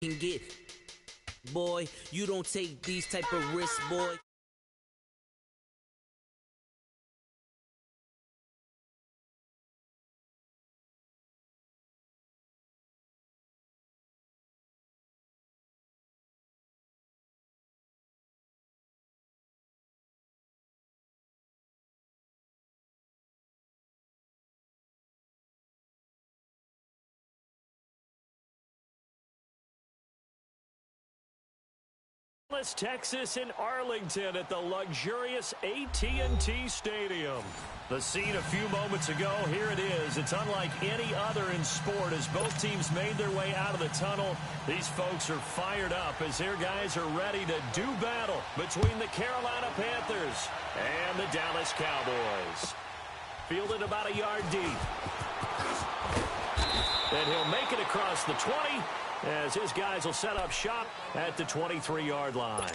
can get, boy. You don't take these type of risks, boy. Texas in Arlington at the luxurious AT&T Stadium. The scene a few moments ago, here it is. It's unlike any other in sport as both teams made their way out of the tunnel. These folks are fired up as their guys are ready to do battle between the Carolina Panthers and the Dallas Cowboys. Fielded about a yard deep. And he'll make it across the 20. As his guys will set up shop at the 23-yard line.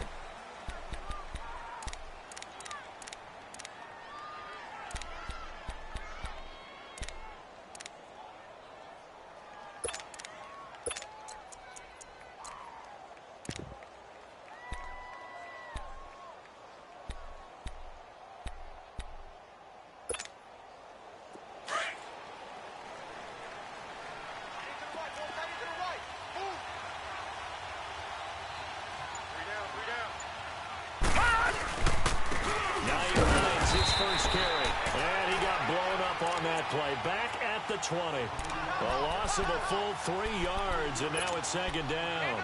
First carry, and he got blown up on that play. Back at the 20. A loss of a full 3 yards, and now it's second down.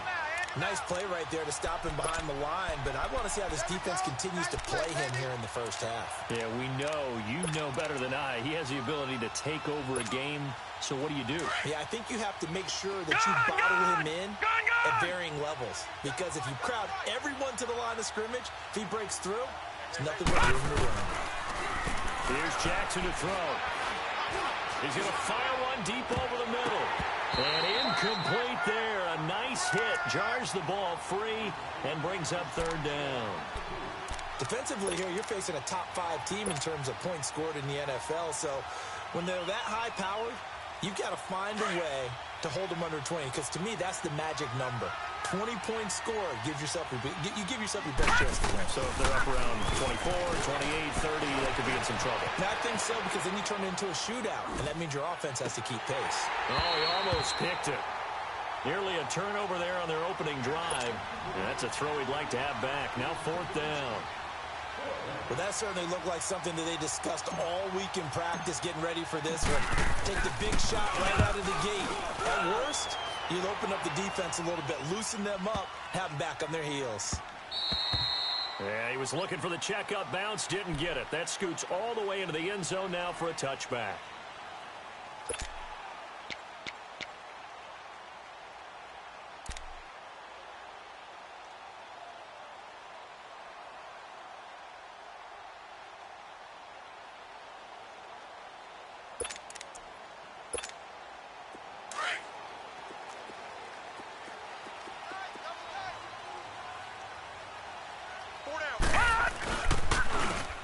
Nice play right there to stop him behind the line, but I want to see how this defense continues to play him here in the first half. Yeah, we know. You know better than I. He has the ability to take over a game, so what do you do? Yeah, I think you have to make sure that you bottle him in at varying levels, because if you crowd everyone to the line of scrimmage, if he breaks through, there's nothing but room to run. Here's Jackson to throw. He's going to fire one deep over the middle. And incomplete there. A nice hit. Jars the ball free and brings up third down. Defensively here, you're facing a top 5 team in terms of points scored in the NFL. So when they're that high-powered, you've got to find a way to hold them under 20. Because to me, that's the magic number. 20 points scored, you give yourself your best chance to win. So if they're up around 24, 28, 30, they could be in some trouble. And I think so, because then you turn it into a shootout, and that means your offense has to keep pace. Oh, he almost picked it. Nearly a turnover there on their opening drive. And that's a throw he'd like to have back. Now fourth down. Well, that certainly looked like something that they discussed all week in practice, getting ready for this one. Take the big shot right out of the gate. At worst, you'll open up the defense a little bit, loosen them up, have them back on their heels. Yeah, he was looking for the checkup bounce, didn't get it. That scoots all the way into the end zone now for a touchback.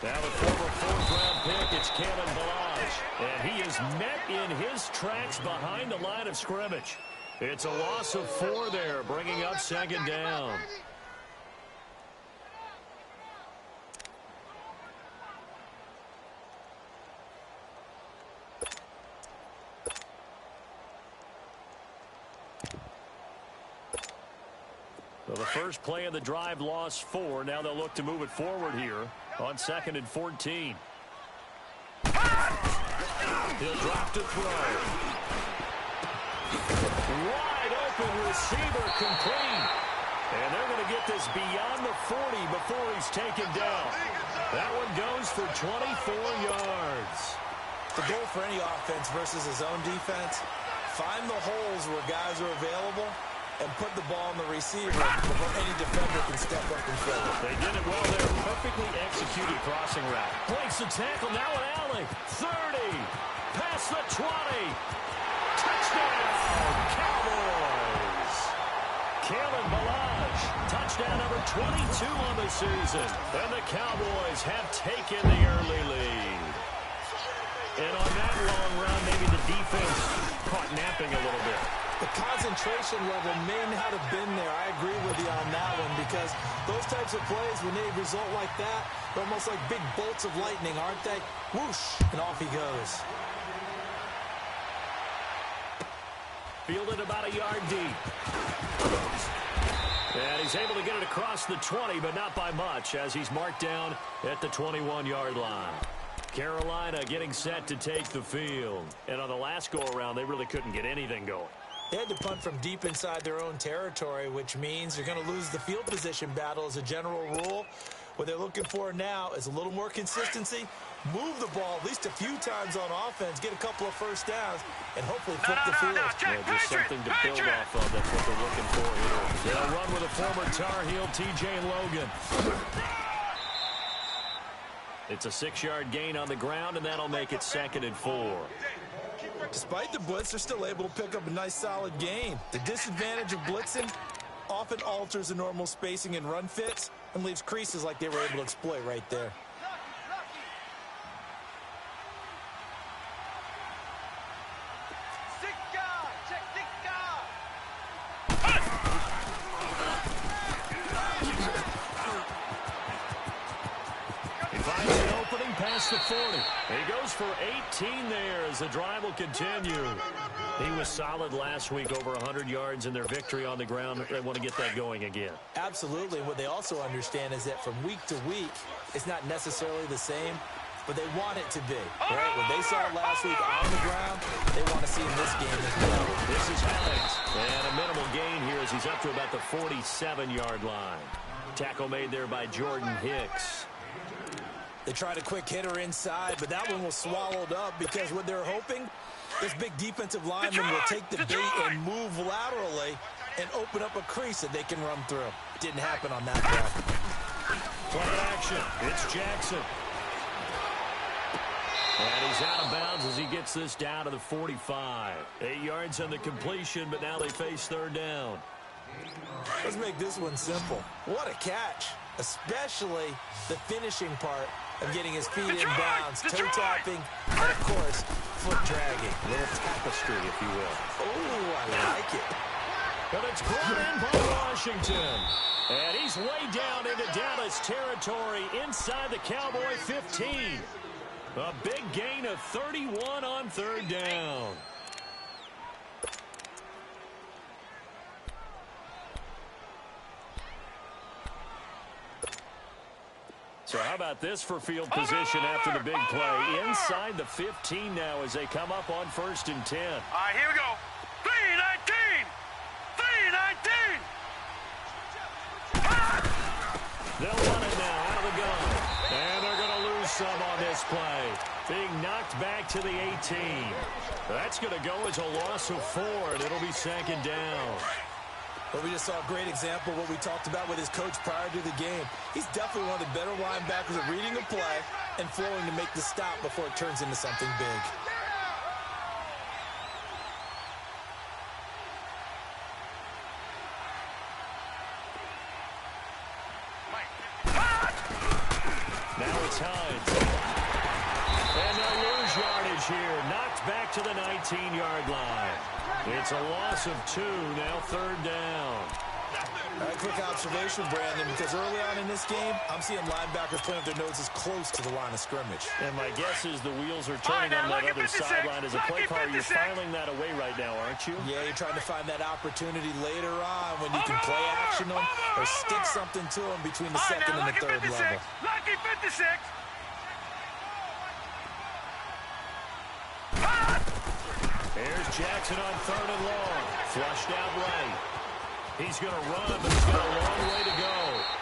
Now the former fourth-round pick, it's and he is met in his tracks behind the line of scrimmage. It's a loss of 4 there, bringing up second down. So the first play of the drive lost 4. Now they'll look to move it forward here on 2nd and 14. He'll drop to throw. Wide open receiver complete. And they're going to get this beyond the 40 before he's taken down. That one goes for 24 yards. The goal for any offense versus a zone defense, find the holes where guys are available and put the ball on the receiver before any defender can step up and fill it. They did it well there. Perfectly executed crossing route. Breaks the tackle. Now an alley. 30. Past the 20. Touchdown, Cowboys. Kalen Ballage. Touchdown number 22 on the season. And the Cowboys have taken the early lead. And on that long run, maybe the defense caught napping a little bit. The concentration level may not have been there. I agree with you on that one because those types of plays, when they result like that, they're almost like big bolts of lightning, aren't they? Whoosh, and off he goes. Fielded about a yard deep. And he's able to get it across the 20, but not by much as he's marked down at the 21-yard line. Carolina getting set to take the field. And on the last go-around, they really couldn't get anything going. They had to punt from deep inside their own territory, which means you're going to lose the field position battle as a general rule. What they're looking for now is a little more consistency, move the ball at least a few times on offense, get a couple of first downs, and hopefully flip the field. Just something to build off of. That's what they're looking for here. They'll run with a former Tar Heel, T.J. Logan. It's a 6-yard gain on the ground, and that'll make it 2nd and 4. Despite the blitz, they're still able to pick up a nice, solid gain. The disadvantage of blitzing often alters the normal spacing and run fits and leaves creases like they were able to exploit right there. Past the 40. He goes for 18 there as the drive will continue. He was solid last week, over 100 yards in their victory on the ground. They want to get that going again. Absolutely. What they also understand is that from week to week, it's not necessarily the same, but they want it to be. Right? What they saw last week on the ground, they want to see in this game as well. This is Hines. And a minimal gain here as he's up to about the 47-yard line. Tackle made there by Jordan Hicks. They tried a quick hitter inside, but that one was swallowed up because what they're hoping, this big defensive lineman will take the bait and move laterally and open up a crease that they can run through. Didn't happen on that play. Play action. It's Jackson. And he's out of bounds as he gets this down to the 45. 8 yards on the completion, but now they face 3rd down. Let's make this one simple. What a catch, especially the finishing part of getting his feet in bounds, toe-tapping, and, of course, foot dragging. A little tapestry, if you will. Oh, I like it. But it's brought in by Washington. And he's way down into Dallas territory inside the Cowboy 15. A big gain of 31 on 3rd down. So how about this for field position after the big play? Inside the 15 now as they come up on 1st and 10. All right, here we go. 3-19! 3-19! They'll run it now out of the gun. And they're going to lose some on this play. Being knocked back to the 18. That's going to go as a loss of 4, and it'll be 2nd down. But we just saw a great example of what we talked about with his coach prior to the game. He's definitely one of the better linebackers at reading a play and flowing to make the stop before it turns into something big. Now it's Hines. And they'll lose yardage here. Knocked back to the 19-yard line. It's a loss of 2, now 3rd down. All right, quick observation, Brandon, because early on in this game, I'm seeing linebackers playing with their noses close to the line of scrimmage. And my guess is the wheels are turning on that other sideline. As a play caller, you're filing that away right now, aren't you? Yeah, you're trying to find that opportunity later on when you can play action them or stick something to them between the 2nd and the 3rd level. Lucky 56. Here's Jackson on 3rd and long. Flushed out right. He's going to run, but he's got a long way to go.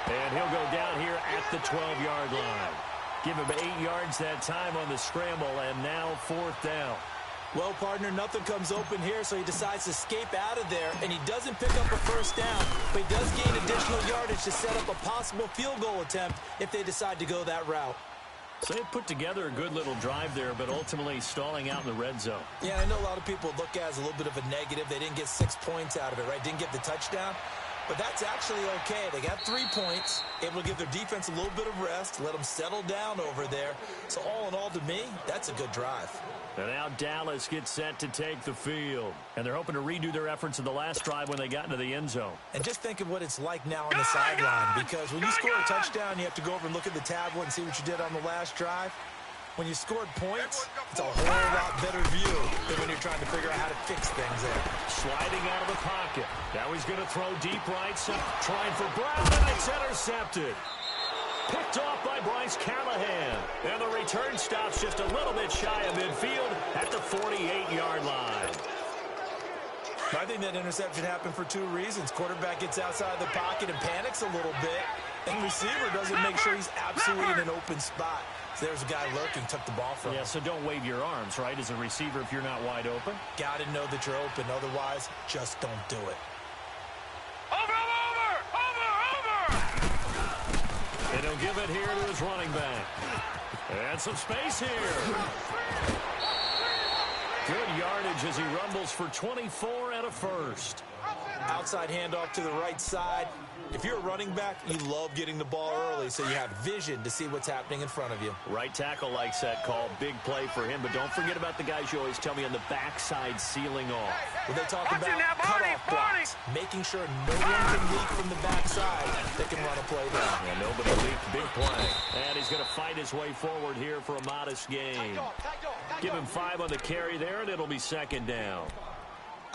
And he'll go down here at the 12-yard line. Give him 8 yards that time on the scramble, and now 4th down. Well, partner, nothing comes open here, so he decides to escape out of there, and he doesn't pick up a 1st down, but he does gain additional yardage to set up a possible field goal attempt if they decide to go that route. So they put together a good little drive there, but ultimately stalling out in the red zone. Yeah, I know a lot of people look at it as a little bit of a negative. They didn't get 6 points out of it, right? Didn't get the touchdown. But that's actually okay. They got 3 points, able to give their defense a little bit of rest, let them settle down over there. So all in all, to me, that's a good drive. And now Dallas gets set to take the field. And they're hoping to redo their efforts in the last drive when they got into the end zone. And just think of what it's like now on the sideline, because when you score a touchdown, you have to go over and look at the tablet and see what you did on the last drive. When you scored points, it's a whole lot better view than when you're trying to figure out how to fix things there. Sliding out of the pocket. Now he's going to throw deep right side. Trying for Brown, and it's intercepted. Picked off by Bryce Callahan. And the return stops just a little bit shy of midfield at the 48-yard line. I think that interception happened for 2 reasons. Quarterback gets outside the pocket and panics a little bit, and receiver doesn't make sure he's absolutely in an open spot. So there's a guy lurking, took the ball from him. Yeah, so don't wave your arms, right, as a receiver if you're not wide open. Got to know that you're open. Otherwise, just don't do it. Over! And he'll give it here to his running back. And some space here. Good yardage as he rumbles for 24 and a first. Outside handoff to the right side. If you're a running back, you love getting the ball early so you have vision to see what's happening in front of you. Right tackle likes that call. Big play for him. But don't forget about the guys you always tell me on the backside sealing off. When they talk about cutoff blocks, making sure no one can leak from the backside, they can run a play down. Yeah, nobody leaked. Big play. And he's going to fight his way forward here for a modest gain. Give him 5 on the carry there, and it'll be second down.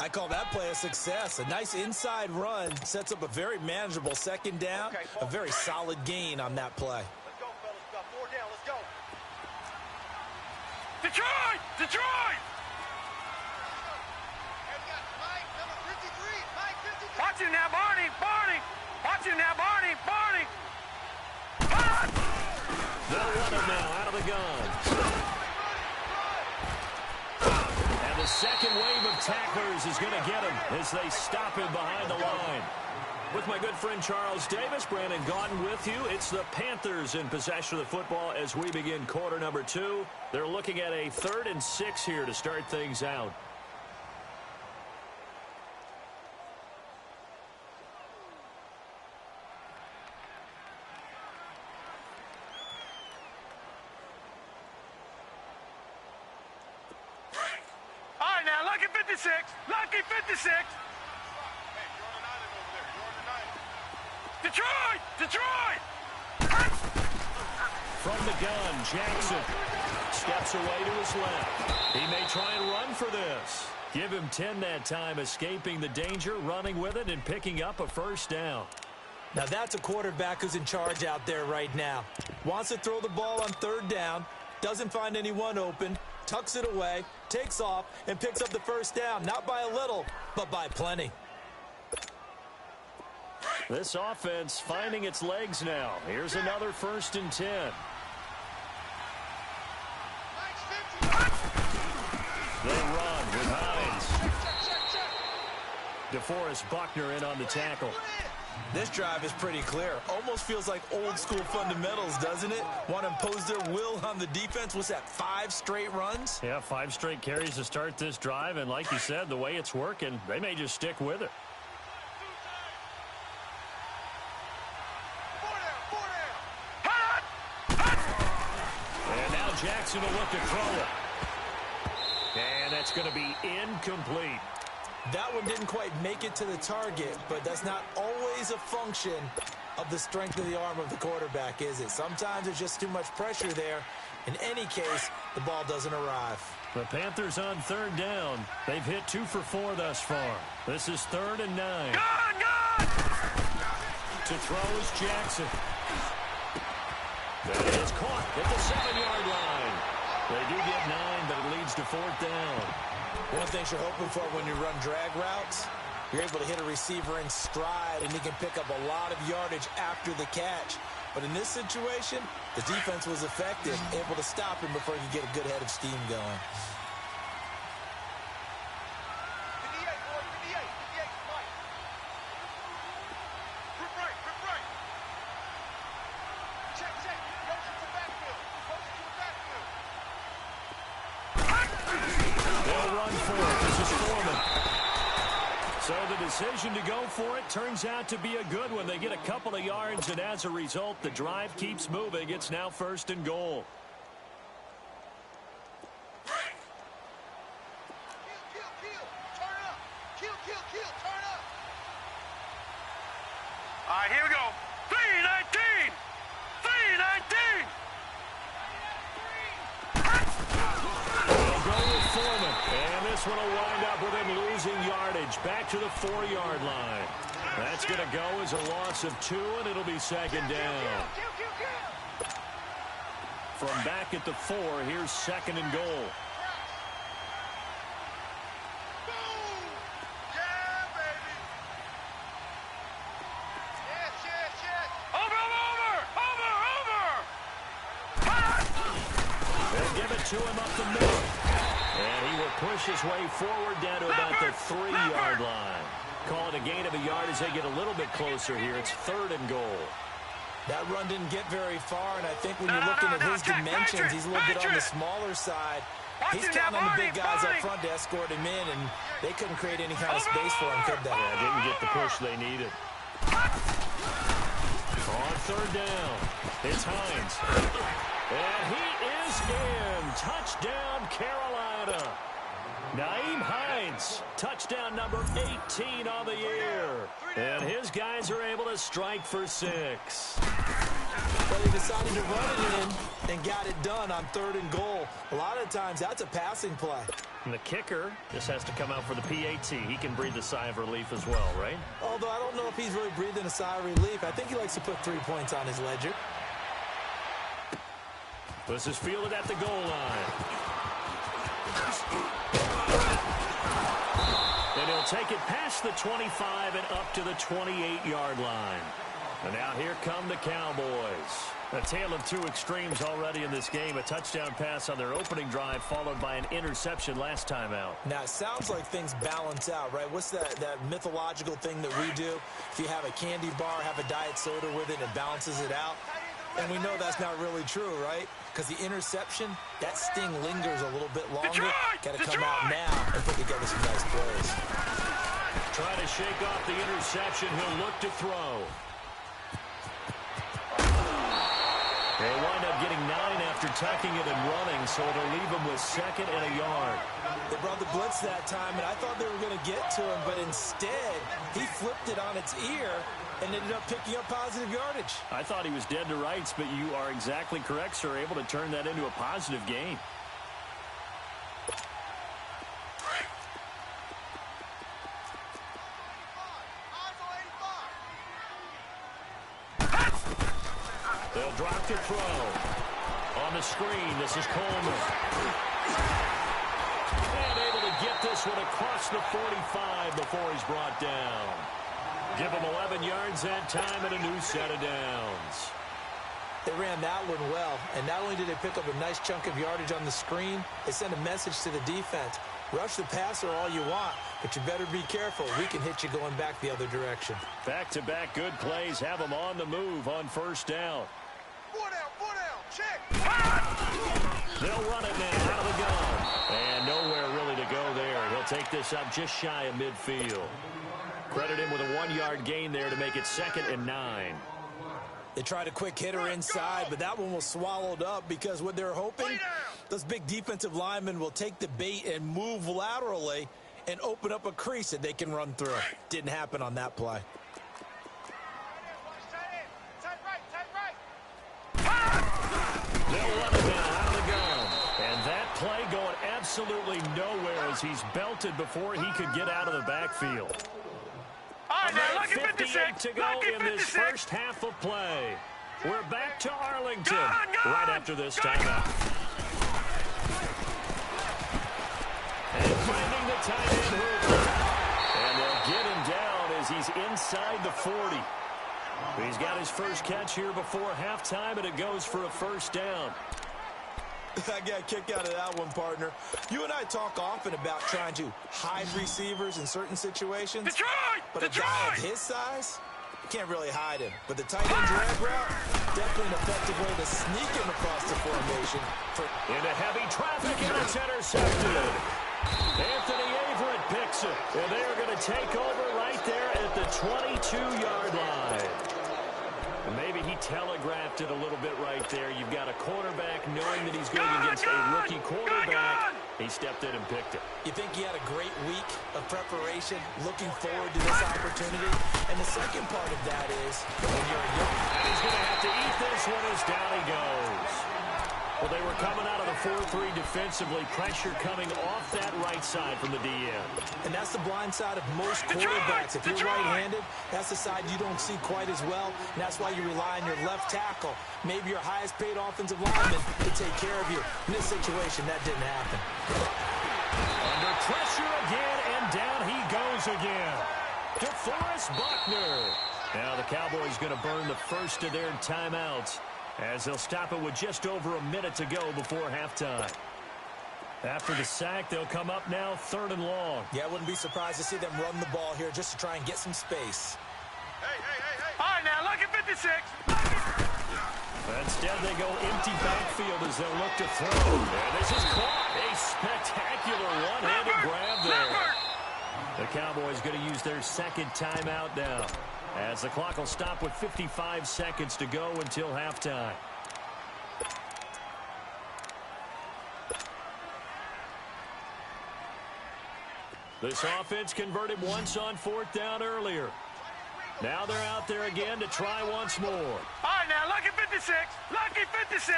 I call that play a success. A nice inside run sets up a very manageable second down, a very solid gain on that play. Let's go, fellas. Got 4 down. Let's go. Detroit! Watch him now, Barney! Watch him now, Barney! They'll run him now out of the gun. The second wave of tacklers is going to get him as they stop him behind the line. With my good friend Charles Davis, Brandon Gaudin with you. It's the Panthers in possession of the football as we begin quarter number 2. They're looking at a 3rd and 6 here to start things out. Lucky 56. Detroit! From the gun, Jackson steps away to his left. He may try and run for this. Give him 10 that time, escaping the danger, running with it, and picking up a first down. Now that's a quarterback who's in charge out there right now. Wants to throw the ball on 3rd down, doesn't find anyone open, tucks it away, takes off, and picks up the first down. Not by a little, but by plenty. This offense finding its legs now. Here's another 1st and 10. They run with Hines. DeForest Buckner in on the tackle. This drive is pretty clear. Almost feels like old school fundamentals, doesn't it? Want to impose their will on the defense. What's that, 5 straight runs? Yeah, 5 straight carries to start this drive. And like you said, the way it's working, they may just stick with it. And now Jackson will look to throw it. And that's going to be incomplete. That one didn't quite make it to the target, but that's not always a function of the strength of the arm of the quarterback, is it? Sometimes there's just too much pressure there. In any case, the ball doesn't arrive. The Panthers on 3rd down. They've hit 2 for 4 thus far. This is 3rd and 9. Gun! To throw is Jackson. That is caught at the 7-yard line. They do get 9, but it leads to 4th down. One of the things you're hoping for when you run drag routes, you're able to hit a receiver in stride, and he can pick up a lot of yardage after the catch. But in this situation, the defense was effective, able to stop him before he could get a good head of steam going. So the decision to go for it turns out to be a good one. They get a couple of yards, and as a result, the drive keeps moving. It's now 1st and goal. All right, here we go. 319! 319! They'll go with Foreman. And this one will wind up with him losing yardage. Back to the 4-yard line. That's going to go as a loss of 2, and it'll be 2nd down. From back at the 4, here's 2nd and goal. To him up the middle. And he will push his way forward down to about the 3-yard line. Call it a gain of a yard as they get a little bit closer here. It's 3rd and goal. That run didn't get very far, and I think when you're looking at his dimensions, he's a little bit on the smaller side. He's counting on the big guys up front to escort him in, and they couldn't create any kind of space for him, could they? Yeah, didn't get the push they needed. On 3rd down, it's Hines. And he is in. Touchdown, Carolina. Nyheim Hines, touchdown number 18 on the year. And his guys are able to strike for 6. Well, he decided to run it in and got it done on 3rd and goal. A lot of times, that's a passing play. And the kicker just has to come out for the PAT. He can breathe a sigh of relief as well, right? Although I don't know if he's really breathing a sigh of relief. I think he likes to put 3 points on his ledger. This is fielded at the goal line. And he'll take it past the 25 and up to the 28-yard line. And now here come the Cowboys. A tale of 2 extremes already in this game. A touchdown pass on their opening drive followed by an interception last time out. Now, it sounds like things balance out, right? What's that mythological thing that we do? If you have a candy bar, have a diet soda with it, it balances it out. And we know that's not really true, right? Because the interception, that sting lingers a little bit longer. Got to come out now and put together some nice plays. Trying to shake off the interception. He'll look to throw. They'll wind up getting 9 after tucking it and running, so it'll leave him with 2nd and a yard. They brought the blitz that time, and I thought they were going to get to him, but instead, he flipped it on its ear and ended up picking up positive yardage. I thought he was dead to rights, but you are exactly correct, sir. Able to turn that into a positive gain. They'll drop to throw. On the screen, this is Coleman. And able to get this one across the 45 before he's brought down. Give him 11 yards that time and a new set of downs. They ran that one well, and not only did they pick up a nice chunk of yardage on the screen, they sent a message to the defense. Rush the passer all you want, but you better be careful. We can hit you going back the other direction. Back-to-back good plays have them on the move on 1st down. Foot out, check. They'll run it now out of the gun. And nowhere really to go there. He'll take this up just shy of midfield. Credit him with a 1-yard gain there to make it 2nd and 9. They tried a quick hitter inside, but that one was swallowed up because what they're hoping, those big defensive linemen will take the bait and move laterally and open up a crease that they can run through. Didn't happen on that play. They'll run it now out of the gun. And that play going absolutely nowhere as he's belted before he could get out of the backfield. About 58 to go in this first half of play. We're back to Arlington right after this timeout. And finding the tight end Hoover. And they'll get him down as he's inside the 40. He's got his first catch here before halftime, and it goes for a 1st down. I got a kick out of that one, partner. You and I talk often about trying to hide receivers in certain situations. But a guy of his size, you can't really hide him. But the tight end drag route, definitely an effective way to sneak him across the formation. Into heavy traffic, and it's intercepted. Anthony Averett picks it. And they are going to take over right there at the 22-yard line. Maybe he telegraphed it a little bit right there. You've got a quarterback knowing that he's going against a rookie quarterback. He stepped in and picked it. You think he had a great week of preparation, looking forward to this opportunity? And the second part of that is when you're young. And he's going to have to eat this one as down he goes. Well, they were coming out of the 4-3 defensively. Pressure coming off that right side from the DN. And that's the blind side of most quarterbacks. If you're right-handed, that's the side you don't see quite as well. And that's why you rely on your left tackle, maybe your highest-paid offensive lineman, to take care of you. In this situation, that didn't happen. Under pressure again, and down he goes again. DeForest Buckner. Now the Cowboys going to burn the first of their timeouts, as they'll stop it with just over a minute to go before halftime. After the sack, they'll come up now 3rd and long. Yeah, I wouldn't be surprised to see them run the ball here just to try and get some space. Hey. All right, now, look at 56. Instead, they go empty backfield as they'll look to throw. And this is caught. A spectacular one-handed grab there. The Cowboys going to use their second timeout now, as the clock will stop with 55 seconds to go until halftime. This offense converted once on 4th down earlier. Now they're out there again to try once more. All right, now, lucky 56. Lucky 56.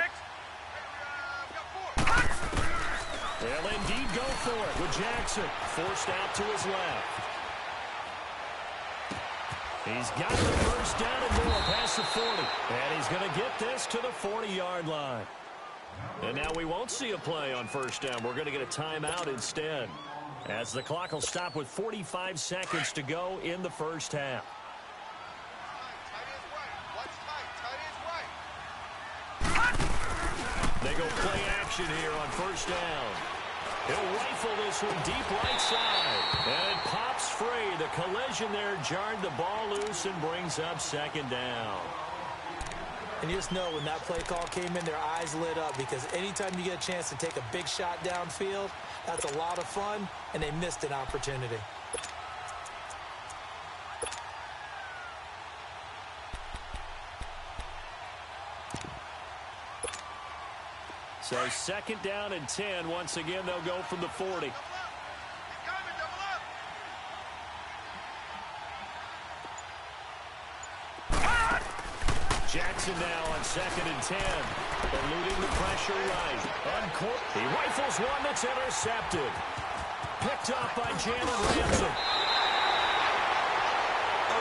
They'll indeed go for it with Jackson forced out to his left. He's got the first down and more past the 40. And he's going to get this to the 40-yard line. And now we won't see a play on first down. We're going to get a timeout instead, as the clock will stop with 45 seconds to go in the first half. They go play action here on first down. He'll rifle this one deep right side. And it pops free. The collision there jarred the ball loose and brings up 2nd down. And you just know when that play call came in, their eyes lit up, because anytime you get a chance to take a big shot downfield, that's a lot of fun, and they missed an opportunity. So 2nd down and 10. Once again, they'll go from the 40. Jackson now on 2nd and 10. Eluding the pressure right. He rifles one that's intercepted. Picked up by Jalen Ramsey.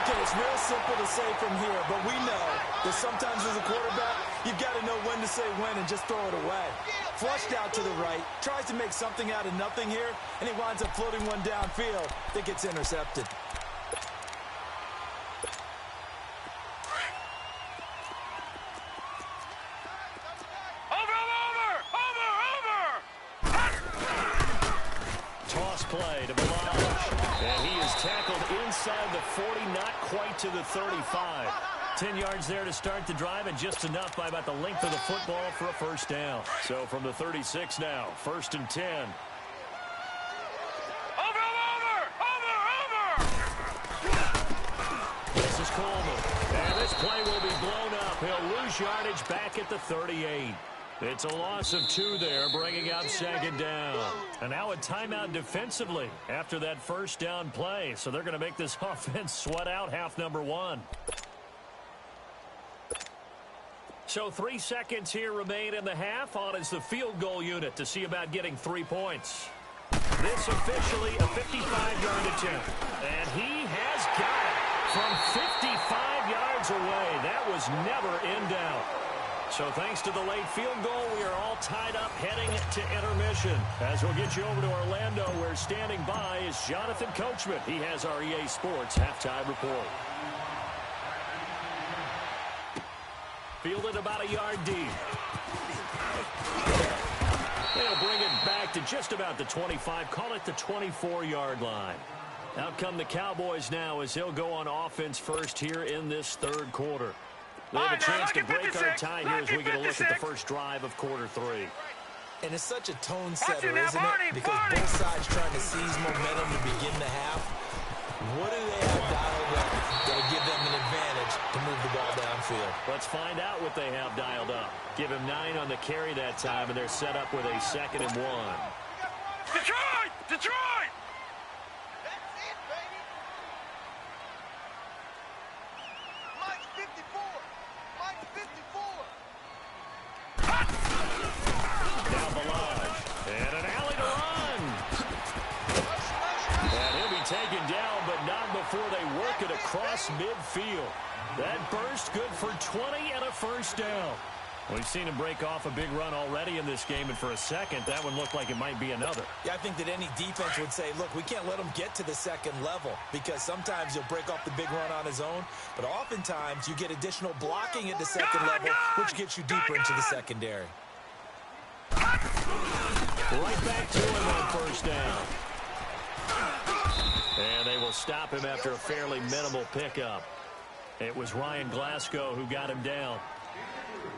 Okay, it's real simple to say from here, but we know that sometimes as a quarterback, you've got to know when to say when and just throw it away. Flushed out to the right, tries to make something out of nothing here, and he winds up floating one downfield that gets intercepted. Toss play to Balaj. And he is tackled inside the 40, not quite to the 35. 10 yards there to start the drive, and just enough by about the length of the football for a first down. So from the 36 now, 1st and 10. This is Coleman. And this play will be blown up. He'll lose yardage back at the 38. It's a loss of 2 there, bringing up 2nd down. And now a timeout defensively after that first down play. So they're going to make this offense sweat out half number 1. So 3 seconds here remain in the half. On is the field goal unit to see about getting 3 points. This officially a 55-yard attempt. And he has got it from 55 yards away. That was never in doubt. So thanks to the late field goal, we are all tied up heading to intermission. As we'll get you over to Orlando, where standing by is Jonathan Coachman. He has our EA Sports halftime report. Fielded about a yard deep. They'll bring it back to just about the 25. Call it the 24-yard line. Out come the Cowboys now, as they'll go on offense first here in this 3rd quarter. They have a chance to break our tie here as we get a look at the first drive of quarter 3. And it's such a tone setter, isn't it? Because both sides trying to seize momentum to begin the half. What do they have dialed up that'll give them an advantage to move the ball downfield? Let's find out what they have dialed up. Give him 9 on the carry that time, and they're set up with a 2nd and 1. Detroit! Detroit! That's it, baby. Mike's 54. Mike's 54. Now Balaj. And an alley to run. And he'll be taken down, but not before they work it across midfield. That burst good for 20 and a first down. We've seen him break off a big run already in this game, and for a second, that one looked like it might be another. Yeah, I think that any defense would say, look, we can't let him get to the second level because sometimes he'll break off the big run on his own, but oftentimes you get additional blocking at the second level, which gets you deeper into the secondary. Right back to him on first down. And they will stop him after a fairly minimal pickup. It was Ryan Glasgow who got him down.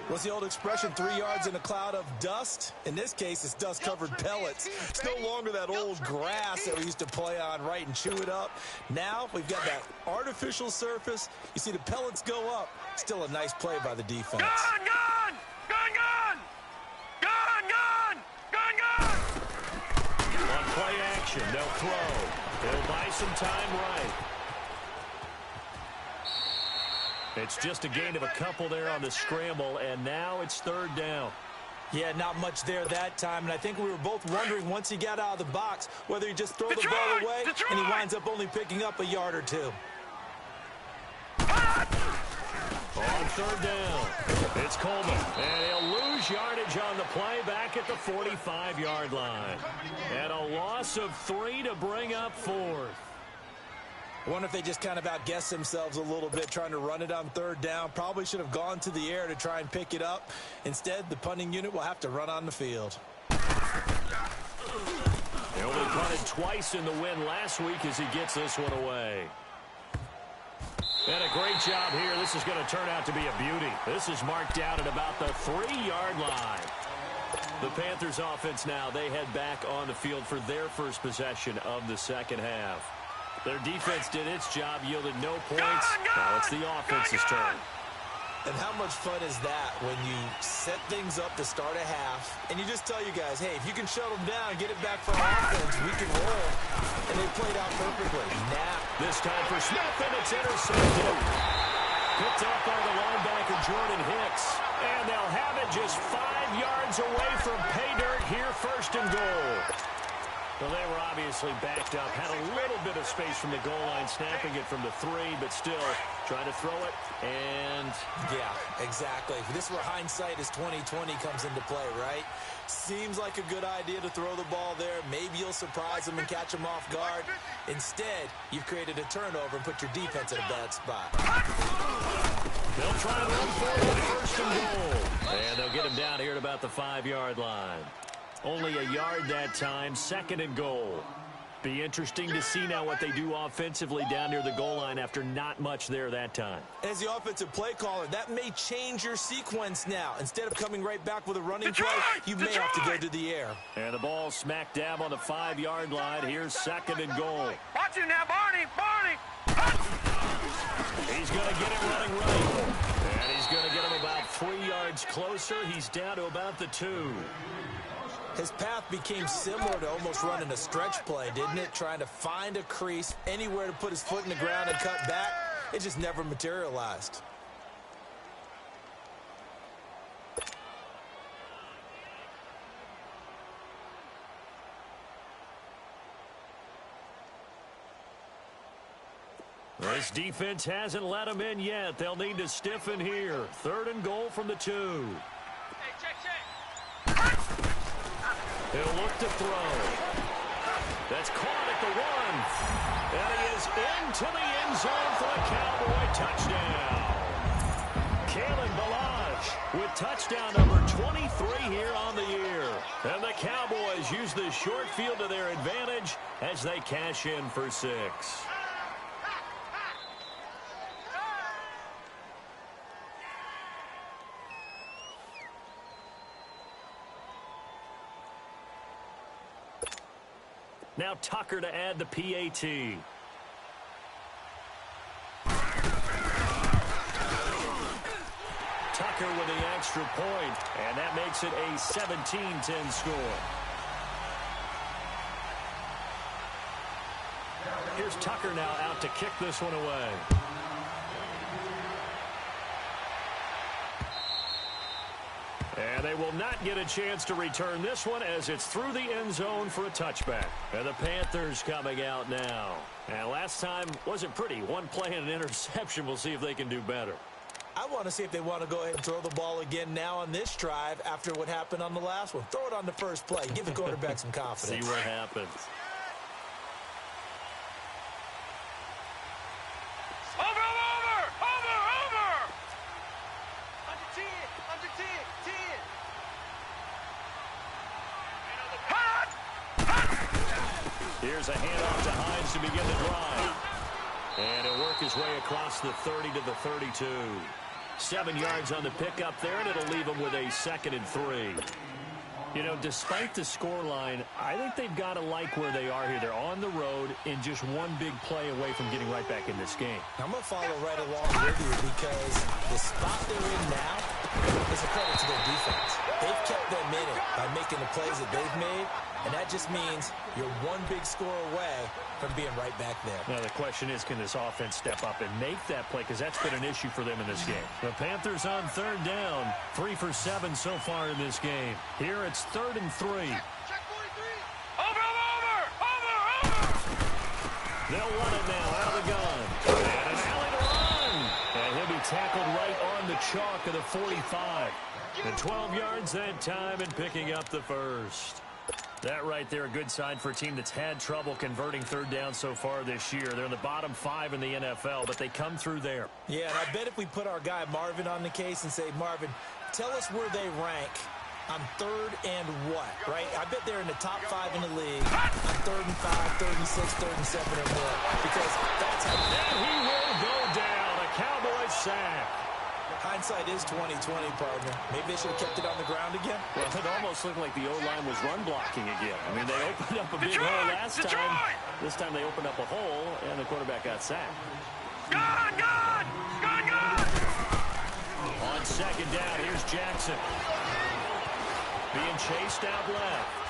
What's the old expression, 3 yards in a cloud of dust? In this case, it's dust-covered pellets. It's no longer that old grass that we used to play on, right, and chew it up. Now we've got that artificial surface. You see the pellets go up. Still a nice play by the defense. Gun, gun! Gun, gun! Gun, gun! Gun, gun! On play action, they'll throw. They'll buy some time right. It's just a gain of a couple there on the scramble, and now it's 3rd down. Yeah, not much there that time, and I think we were both wondering once he got out of the box whether he just throw the ball away and he winds up only picking up a yard or 2. On 3rd down, it's Coleman, and he'll lose yardage on the play back at the 45-yard line. And a loss of 3 to bring up 4th. I wonder if they just kind of outguessed themselves a little bit trying to run it on 3rd down. Probably should have gone to the air to try and pick it up. Instead, the punting unit will have to run on the field. They only punted twice in the win last week as he gets this one away. And a great job here. This is going to turn out to be a beauty. This is marked out at about the 3-yard line. The Panthers offense now, they head back on the field for their first possession of the second half. Their defense did its job, yielded no points. Now it's the offense's turn. And how much fun is that when you set things up to start a half and you just tell you guys, hey, if you can shut them down and get it back for offense, we can roll. And they played out perfectly. Now, this time for Smith, and it's intercepted. Picked up by the linebacker, Jordan Hicks. And they'll have it just 5 yards away from pay dirt here, 1st and goal. Well, they were obviously backed up, had a little bit of space from the goal line, snapping it from the 3, but still trying to throw it, and... Yeah, exactly. This is where hindsight is 20/20 comes into play, right? Seems like a good idea to throw the ball there. Maybe you'll surprise them and catch them off guard. Instead, you've created a turnover and put your defense in a bad spot. They'll try to run forward, 1st and goal. And they'll get him down here at about the 5-yard line. Only a yard that time, 2nd and goal. Be interesting to see now what they do offensively down near the goal line after not much there that time. As the offensive play caller, that may change your sequence now. Instead of coming right back with a running play, you may have to go to the air. And the ball smack dab on the 5-yard line. Here's 2nd and goal. Watch him now, Barney! Barney! He's going to get it running right. And he's going to get him about 3 yards closer. He's down to about the 2. His path became similar to almost running a stretch play, didn't it? Trying to find a crease, anywhere to put his foot in the ground and cut back. It just never materialized. This defense hasn't let them in yet. They'll need to stiffen here. 3rd and goal from the 2. Hey, check. He'll look to throw. That's caught at the 1. And he is into the end zone for a Cowboy touchdown. Kalen Balaj with touchdown number 23 here on the year. And the Cowboys use the short field to their advantage as they cash in for 6. Now Tucker to add the PAT. Tucker with the extra point, and that makes it a 17-10 score. Here's Tucker now out to kick this one away. And they will not get a chance to return this one as it's through the end zone for a touchback. And the Panthers coming out now. And last time wasn't pretty. One play and an interception. We'll see if they can do better. I want to see if they want to go ahead and throw the ball again now on this drive after what happened on the last one. Throw it on the first play. Give the quarterback some confidence. See what happens. Here's a handoff to Hines to begin the drive. And he'll work his way across the 30 to the 32. 7 yards on the pickup there, and it'll leave him with a 2nd and 3. You know, despite the scoreline, I think they've got to like where they are here. They're on the road and just one big play away from getting right back in this game. I'm going to follow right along with you because the spot they're in now is a credit to their defense. They've kept them in it by making the plays that they've made, and that just means you're one big score away from being right back there. Now, the question is, can this offense step up and make that play? Because that's been an issue for them in this game. The Panthers on 3rd down. 3 for 7 so far in this game. Here it's 3rd and 3. Check 43. Over. They'll run it now out of the gun. And an alley to run. And he'll be tackled right on the chalk of the 45. And 12 yards that time and picking up the first. That right there, a good sign for a team that's had trouble converting 3rd down so far this year. They're in the bottom 5 in the NFL, but they come through there. Yeah, and I bet if we put our guy Marvin on the case and say, Marvin, tell us where they rank on 3rd and what, right? I bet they're in the top 5 in the league on 3rd and 5, 3rd and 6, 3rd and 7 or more. Because that's how... And he will go down. A Cowboys sack. Hindsight is 20/20, partner. Maybe they should have kept it on the ground again. Well, it almost looked like the O-line was run blocking again. I mean, they opened up a big hole last time. This time they opened up a hole, and the quarterback got sacked. Good! On 2nd down, here's Jackson. Being chased out left.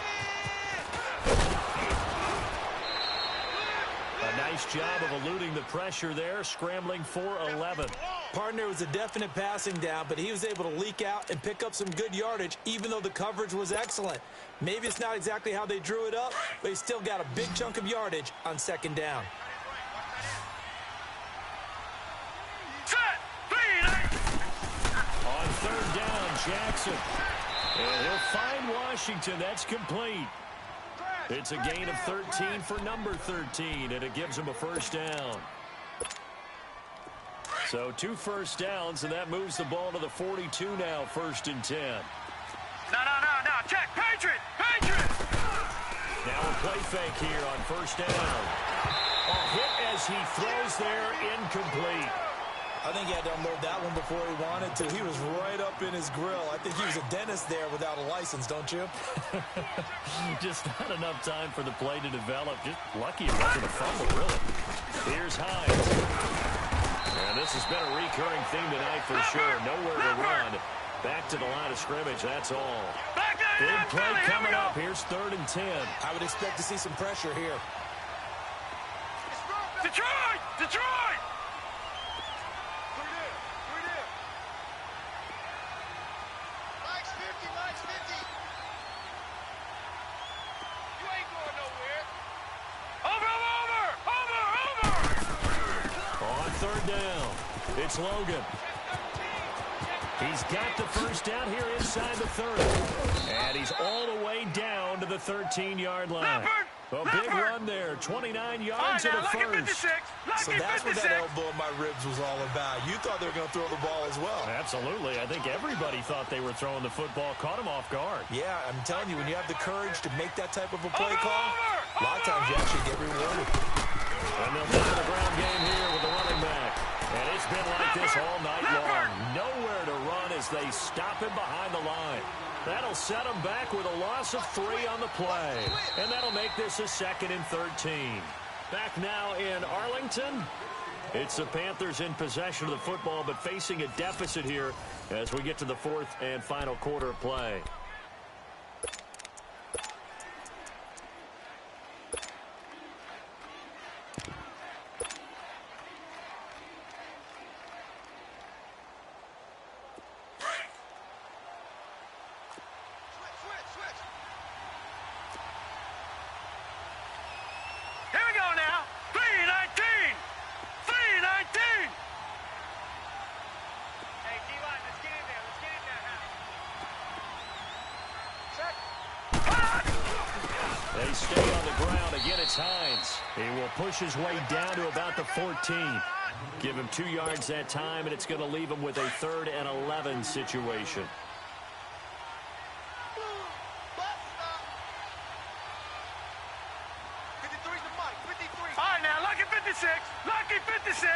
A nice job of eluding the pressure there, scrambling for 11. Partner, was a definite passing down, but he was able to leak out and pick up some good yardage, even though the coverage was excellent. Maybe it's not exactly how they drew it up, but he still got a big chunk of yardage on 2nd down. On 3rd down, Jackson. And he'll find Washington. That's complete. It's a gain of 13 for number 13, and it gives him a 1st down. So 2 first downs, and that moves the ball to the 42 now, 1st and 10. No. Check. Patriot. Now a play fake here on 1st down. A hit as he throws there, incomplete. I think he had to unload that one before he wanted to. He was right up in his grill. I think he was a dentist there without a license, don't you? Just not enough time for the play to develop. Just lucky it wasn't a fumble, really. Here's Hines. And this has been a recurring theme tonight for sure. Nowhere to run. Back to the line of scrimmage, that's all. Big play coming up. Here's 3rd and 10. I would expect to see some pressure here. Detroit! Mike's 50. You ain't going nowhere. Over! On 3rd down, it's Logan. He's got the 1st down here inside the 30. And he's all the way down to the 13-yard line. A big run there, 29 yards in the 1st. So that's what that elbow in my ribs was all about. You thought they were going to throw the ball as well. Absolutely. I think everybody thought they were throwing the football, caught him off guard. Yeah, I'm telling you, when you have the courage to make that type of a play call, a lot of times you actually get rewarded. And they'll go to the ground game here with the running back. And it's been like this all night long. Nowhere to run as they stop him behind the line. That'll set them back with a loss of 3 on the play. And that'll make this a 2nd and 13. Back now in Arlington. It's the Panthers in possession of the football, but facing a deficit here as we get to the fourth and final quarter of play. They stay on the ground. Again, it's Hines. He will push his way down to about the 14. Give him 2 yards that time, and it's going to leave him with a 3rd and 11 situation. All right, now, lucky 56. Lucky 56.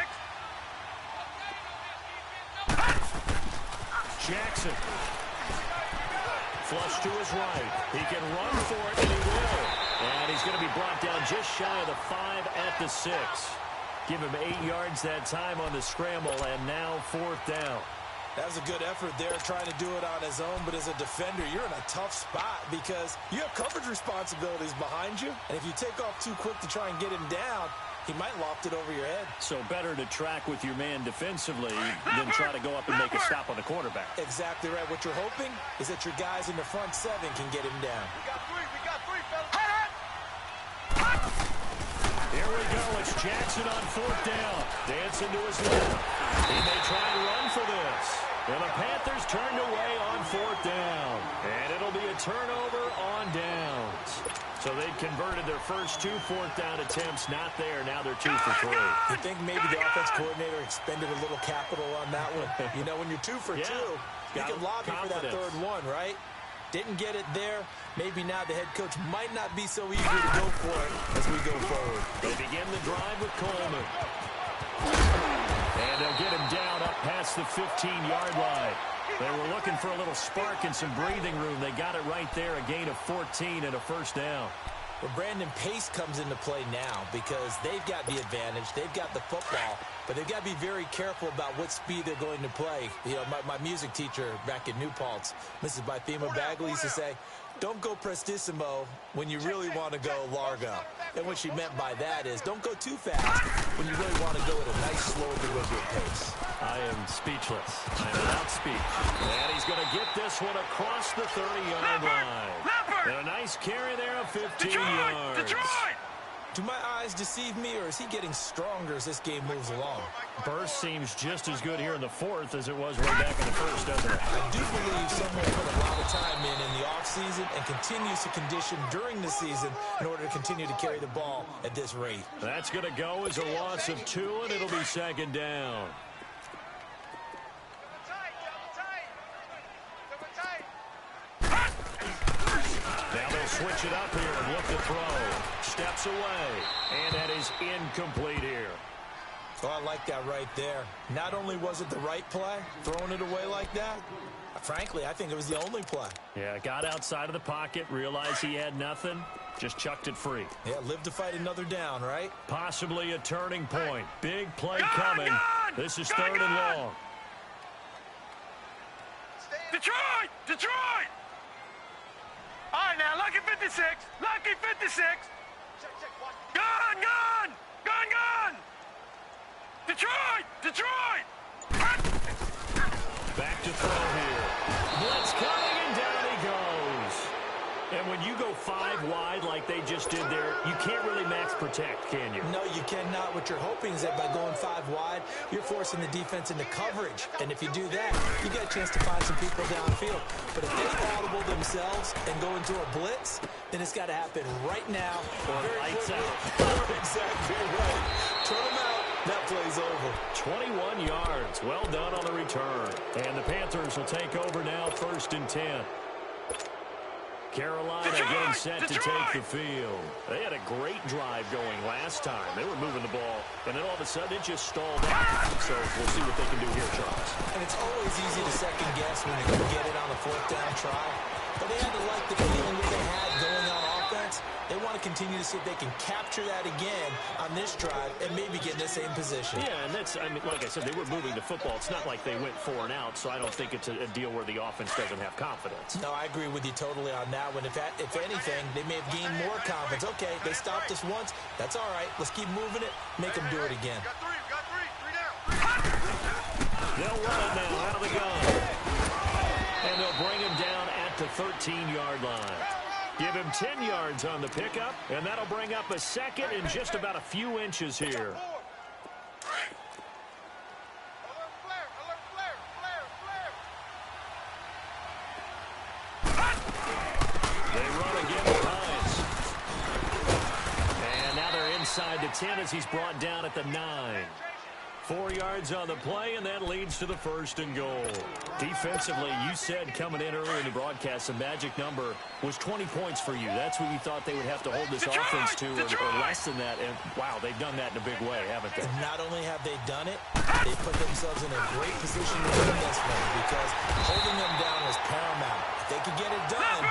Jackson. Flush to his right. He can run for it, and he will. And he's going to be brought down just shy of the 5 at the 6. Give him 8 yards that time on the scramble, and now 4th down. That was a good effort there, trying to do it on his own, but as a defender, you're in a tough spot because you have coverage responsibilities behind you, and if you take off too quick to try and get him down, he might loft it over your head. So better to track with your man defensively than try to go up and make a stop on the quarterback. Exactly right. What you're hoping is that your guys in the front 7 can get him down. We got three, fellas. Here we go. It's Jackson on 4th down. Dancing to his left. He may try and run for this. And the Panthers turned away on 4th down. And it'll be a turnover on downs. So they've converted their first 2 4th down attempts. Not there. Now they're 2 for 3. You think maybe the offense coordinator expended a little capital on that one? You know, when you're 2 for 2, you can lobby for that 3rd one, right? Didn't get it there. Maybe now the head coach might not be so eager to go for it as we go forward. They begin the drive with Coleman. And they'll get him down up past the 15-yard line. They were looking for a little spark and some breathing room. They got it right there, a gain of 14 and a 1st down. Well, Brandon, pace comes into play now because they've got the advantage. They've got the football, but they've got to be very careful about what speed they're going to play. You know, my music teacher back in New Paltz, Mrs. Bythema Bagley, used to say, don't go prestissimo when you really want to go largo. And what she meant by that is don't go too fast when you really want to go at a nice, slow, deliberate pace. I am speechless. I am without speech. And he's going to get this one across the 30-yard line. And a nice carry there of 15 yards. Detroit! Do my eyes deceive me, or is he getting stronger as this game moves along? Burst seems just as good here in the 4th as it was way back in the 1st, doesn't it? I do believe someone put a lot of time in the offseason and continues to condition during the season in order to continue to carry the ball at this rate. That's going to go as a loss of 2, and it'll be 2nd down. Now they'll switch it up here and look to throw. Steps away, and that is incomplete here. Oh, I like that right there. Not only was it the right play, throwing it away like that, frankly, I think it was the only play. Yeah, got outside of the pocket, realized he had nothing, just chucked it free. Yeah, live to fight another down, right? Possibly a turning point. Big play coming. This is 3rd and long. Detroit! Detroit! All right, now, lucky 56. Lucky 56. Gun, gun! Gun, gun! Detroit! Detroit! Back to throw here. Blitz coming, and down he goes. And when you go 5 wide like they just did there, you can't really max protect, can you? No, you cannot. What you're hoping is that by going 5 wide, you're forcing the defense into coverage. And if you do that, you get a chance to find some people downfield. But if they audible themselves and go into a blitz, then it's got to happen right now. Or lights out. Exactly right. Turn them out. That play's over. 21 yards. Well done on the return. And the Panthers will take over now, 1st and 10. Carolina getting set to take the field. They had a great drive going last time. They were moving the ball, and then all of a sudden it just stalled out. So we'll see what they can do here, Charles. And it's always easy to second guess when you can get it on a 4th down try. But they had to like the feeling that they had going on defense, they want to continue to see if they can capture that again on this drive and maybe get in the same position. Yeah, and that's, I mean, like I said, they were moving the football. It's not like they went 4 and out, so I don't think it's a deal where the offense doesn't have confidence. No, I agree with you totally on that one. If anything, they may have gained more confidence. Okay, they stopped us once. That's all right. Let's keep moving it. Make them do it again. Got three down. They'll run it now out of the gun. And they'll bring him down at the 13-yard line. Give him 10 yards on the pickup, and that'll bring up a second in just about a few inches here. They run again with Hines. And now they're inside the 10 as he's brought down at the 9. 4 yards on the play, and that leads to the 1st and goal. Defensively, you said coming in earlier in the broadcast, the magic number was 20 points for you. That's what you thought they would have to hold this offense to, or less than that. And, wow, they've done that in a big way, haven't they? Not only have they done it, they put themselves in a great position to win this one because holding them down was paramount. If they could get it done,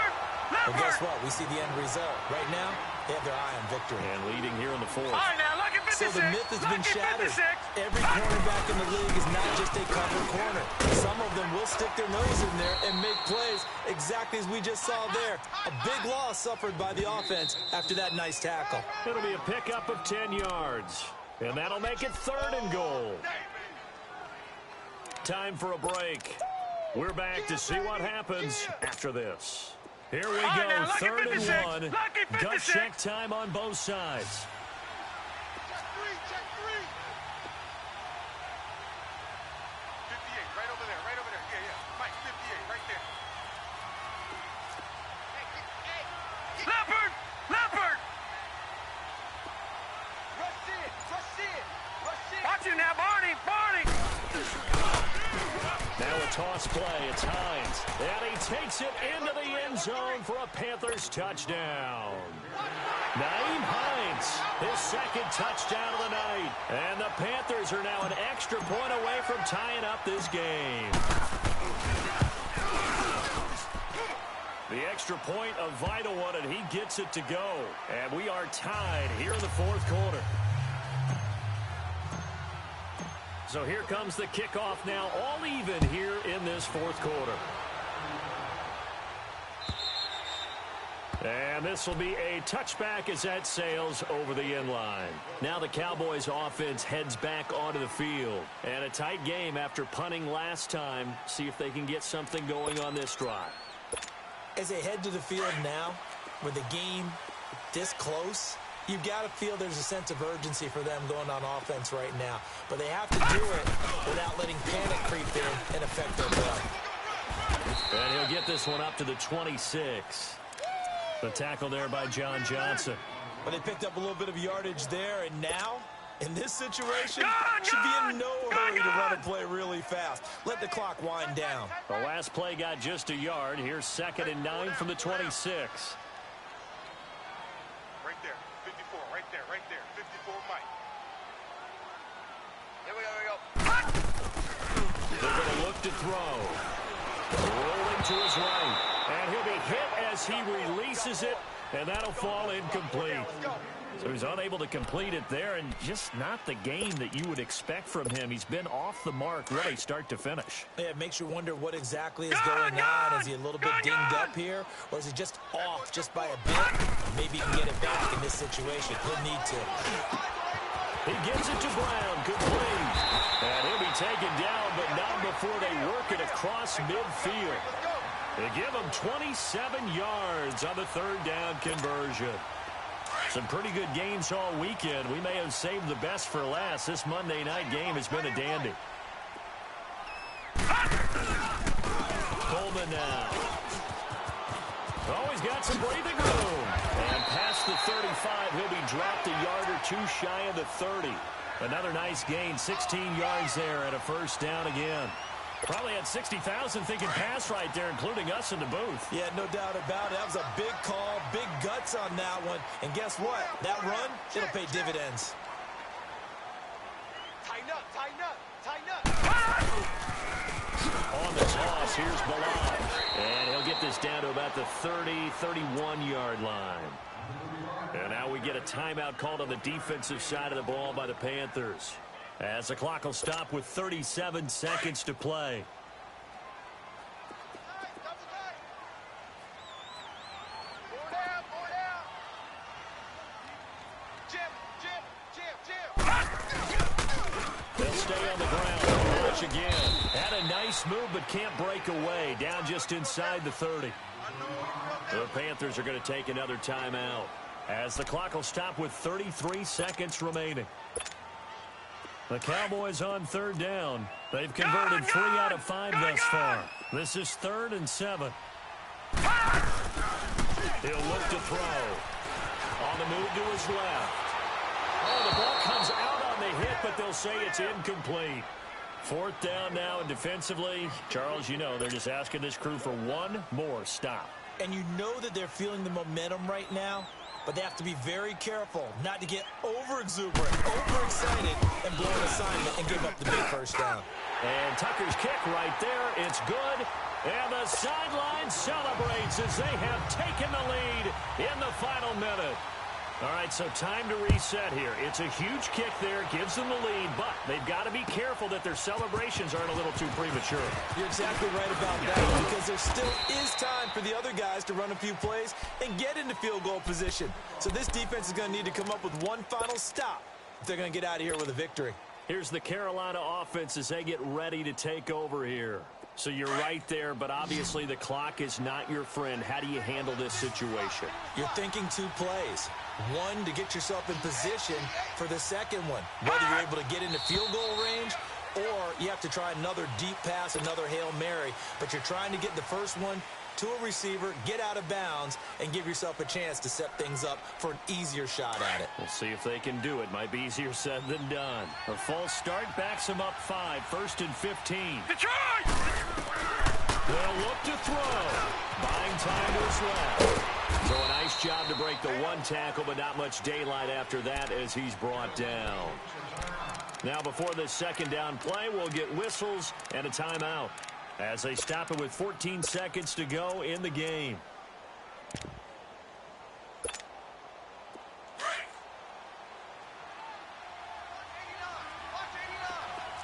well, guess what? We see the end result. Right now, they have their eye on victory. And leading here in the 4th. All right, now, look at 56. So the myth has been shattered. Every cornerback in the league is not just a cover corner. Some of them will stick their nose in there and make plays exactly as we just saw there. A big loss suffered by the offense after that nice tackle. It'll be a pickup of 10 yards. And that'll make it 3rd and goal. Time for a break. We're back to see what happens after this. Here we go, now, 3rd and 1. Gut 56. check time on both sides. Check three. 58, right over there. Yeah. Mike, 58, right there. Leopard! Rush in. Watch you now, Barney! Now a toss play. It's Hines. And he takes it into the end zone for a Panthers touchdown. Nyheim Hines, his 2nd touchdown of the night. And the Panthers are now an extra point away from tying up this game. The extra point, a vital one, and he gets it to go. And we are tied here in the 4th quarter. So here comes the kickoff now, all even here in this 4th quarter. And this will be a touchback as that sails over the end line. Now the Cowboys offense heads back onto the field. And a tight game after punting last time. See if they can get something going on this drive. As they head to the field now, with the game this close, you've got to feel there's a sense of urgency for them going on offense right now. But they have to do it without letting panic creep in and affect their play. And he'll get this one up to the 26. The tackle there by John Johnson. But they picked up a little bit of yardage there, and now, in this situation, should be in no hurry to run a play really fast. Let the clock wind down. The last play got just a yard. Here's 2nd and 9 from the 26. Right there. 54, right there. 54, Mike. Here we go. They're going to look to throw. Rolling to his right. And he'll be hit as he releases it. And that'll fall incomplete. So he's unable to complete it there, and just not the game that you would expect from him. He's been off the mark really start to finish. Yeah, it makes you wonder what exactly is going on. Is he a little bit dinged up here, or is he just off just by a bit? Maybe he can get it back in this situation. He'll need to. He gives it to Brown. Good play. And he'll be taken down, but not before they work it across midfield. They give him 27 yards on the 3rd down conversion. Some pretty good games all weekend. We may have saved the best for last. This Monday night game has been a dandy. Coleman now. Oh, he's got some breathing room. And past the 35, he'll be dropped a yard or 2 shy of the 30. Another nice gain, 16 yards there and a 1st down again. Probably had 60,000 thinking pass right there, including us in the booth. Yeah, no doubt about it. That was a big call, big guts on that one. And guess what? That run, it'll pay dividends. Tighten up. On the toss, Here's Bilal. And he'll get this down to about the 30, 31-yard line. And now we get a timeout called on the defensive side of the ball by the Panthers, as the clock will stop with 37 seconds to play. They'll stay on the ground. Launch again. Had a nice move, but can't break away. Down just inside the 30. The Panthers are going to take another timeout, as the clock will stop with 33 seconds remaining. The Cowboys on third down. They've converted 3 out of 5 thus far. This is 3rd and 7. He'll look to throw. On the move to his left. Oh, the ball comes out on the hit, but they'll say it's incomplete. 4th down now, and defensively, Charles, you know, they're just asking this crew for one more stop. And you know that they're feeling the momentum right now, but they have to be very careful not to get over-exuberant, over-excited, and blow an assignment and give up the big first down. And Tucker's kick right there. It's good. And the sideline celebrates as they have taken the lead in the final minute. All right, so time to reset here. It's a huge kick there, gives them the lead, but they've got to be careful that their celebrations aren't a little too premature. You're exactly right about that, because there still is time for the other guys to run a few plays and get into field goal position. So this defense is going to need to come up with one final stop if they're going to get out of here with a victory. Here's the Carolina offense as they get ready to take over here. So you're right there, but obviously the clock is not your friend. How do you handle this situation? You're thinking 2 plays. One, to get yourself in position for the second one, whether you're able to get into field goal range or you have to try another deep pass, another Hail Mary, but you're trying to get the first one to a receiver, get out of bounds, and give yourself a chance to set things up for an easier shot at it. We'll see if they can do it. Might be easier said than done. A false start backs them up 5, 1st and 15. Detroit! They'll look to throw. Buying time to his left. So a nice job to break the 1 tackle, but not much daylight after that as he's brought down. Now before this 2nd down play, we'll get whistles and a timeout as they stop it with 14 seconds to go in the game.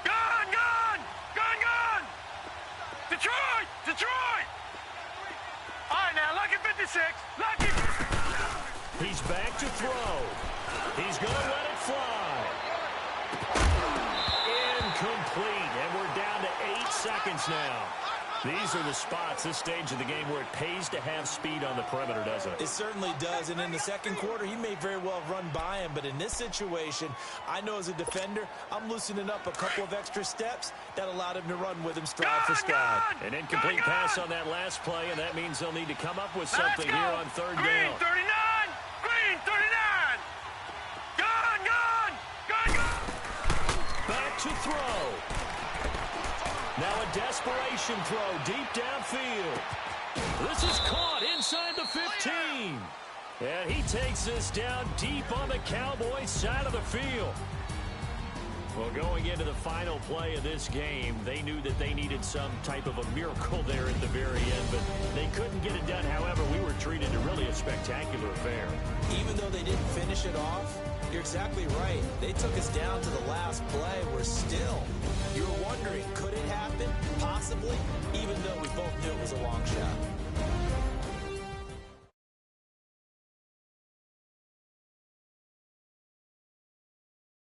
Gun! Detroit! Detroit! All right, now, lucky 56. Lucky. He's back to throw. He's going to let it fly. Incomplete, and we're down to 8 seconds now. These are the spots, this stage of the game, where it pays to have speed on the perimeter, doesn't it? It certainly does, and in the second quarter, he may very well have run by him, but in this situation, I know as a defender, I'm loosening up a couple of extra steps that allowed him to run with him stride for stride. An incomplete pass on that last play, and that means they'll need to come up with something here on 3rd Green, down. 39! Green, 39! Gun! Back to throw. Now a desperation throw deep downfield. This is caught inside the 15. And he takes this down deep on the Cowboys side of the field. Well, going into the final play of this game, they knew that they needed some type of a miracle there at the very end, but they couldn't get it done. However, we were treated to really a spectacular affair. Even though they didn't finish it off, you're exactly right. They took us down to the last play. We're still. You were wondering, could it happen? Possibly, even though we both knew it was a long shot.